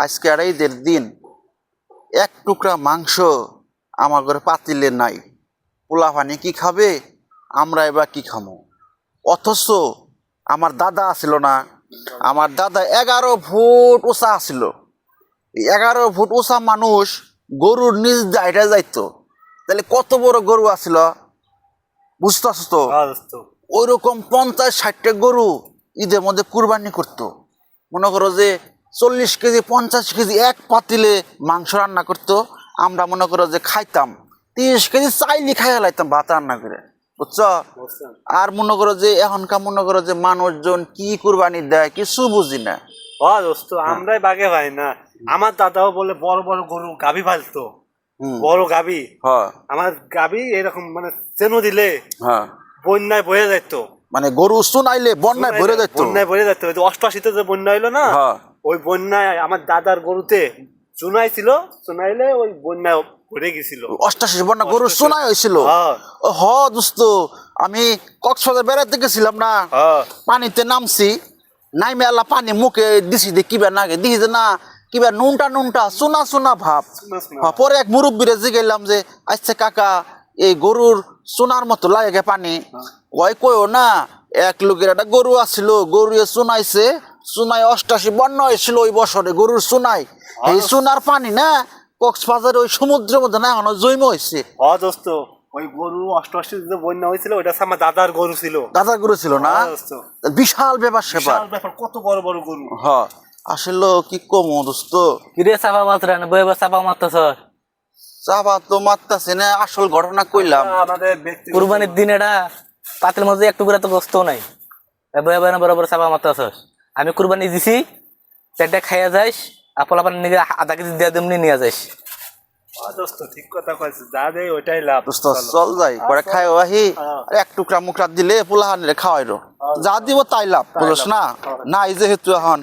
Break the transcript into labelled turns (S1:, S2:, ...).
S1: আজকে আর ঈদের দিন এক টুকরা মাংস আমার ঘরে পাতিলে নাই। পোলা পানি কি খাবে, আমরা এবার কি খামো? অথচ আমার দাদা আসিল না, আমার দাদা 11 ফুট উঁচা আসিল। 11 ফুট উঁচা মানুষ গরুর নিজ দায়টা যাইতো, তাহলে কত বড় গরু আসিল বুঝতে পারছো? ওই রকম 50-60টা গরু ঈদের মধ্যে কুরবানি করতো। মনে করো যে 40 কেজি 50 কেজি এক পাতিলে মাংস রান্না করতো। আমরা মনে করো যে খাইতাম 30 কেজি চাইলে খাই লাইতাম ভাত রান্না করে, বুঝছো? আর মনে করো যে এখনকার মনে করো যে মানুষজন কি কুরবানি দেয় কিছু বুঝি না।
S2: আমরাই বাগে ভাই না। আমার দাদাও বলে বড় বড় গরু গাভী পালতো, বড় গাভী। আমার গাভী এরকম মানে চেনো দিলে বন্যায় বয়ে যেত,
S1: মানে গরু শুনাইলে বন্যায় ভরে যেত।
S2: বন্যায় ভরে যেত। 88-তে যে বন্যা হইলো না, ওই বন্যায় আমার দাদার গরুতে চুনাই ছিল, চুনাইলে ওই বন্যায় ভরে গেছিল।
S1: 88 বন্যা গরু চুনাই হয়েছিল। দোস্ত আমি কক্সবাজার বেড়াতে গেছিলাম না, পানিতে নামছি, নাইমে আল্লাহ পানি মুখে দিছি দে কিবা নাগে দিছি যে না কিবা নুনটা নুনটা চুনা চুনা ভাব। পরে এক মুরব্বীরে জিগাইলাম যে আচ্ছা কাকা এই গরুর চুনার মতো লাগে পানি? ওই কইও না, এক লোকের একটা গরু আসছিল, গরু চুনাইছে, চুনাই 88 বন্যা হয়েছিল ওই বছরে গরুর চুনাই। এই চুনার পানি না কক্সবাজারের ওই সমুদ্রের মধ্যে না এখন জৈম হয়েছে।
S2: দোস্ত ওই গরু 88 যে বন্যা হয়েছিল ওইটা আমার দাদার গরু ছিল।
S1: দাদার গরু ছিল না? বিশাল ব্যাপার সেপার,
S2: কত বড় বড় গরু।
S1: আসলে কি কম দোস্ত।
S3: কিরে চাপা মাত্রা না বই চাপা মারতেছ?
S1: চাপা তো মারতাছে না, আসল ঘটনা কইলাম।
S3: কুরবানির দিন এটা পাতিল মধ্যে একটু করে তো গোস্ত নাই, বয়ে বয়ে বরাবর চাপা মারতেছ। আমি কুরবানি দিছি, পেটে খাইয়া যাইস, আপলা পানি নিয়ে আধা কেজি দিয়ে দেমনি নিয়ে যাইস।
S2: ঠিক কথা কইছিস, যা দেই ওইটাই লাভ।
S1: চল যাই পরে খাই আহি, এক টুকরা মুখরা দিলে পোলাহানিরে খাওয়াইরো, যা দিব তাই লাভ, বুঝছ না? নাই যেহেতু এখন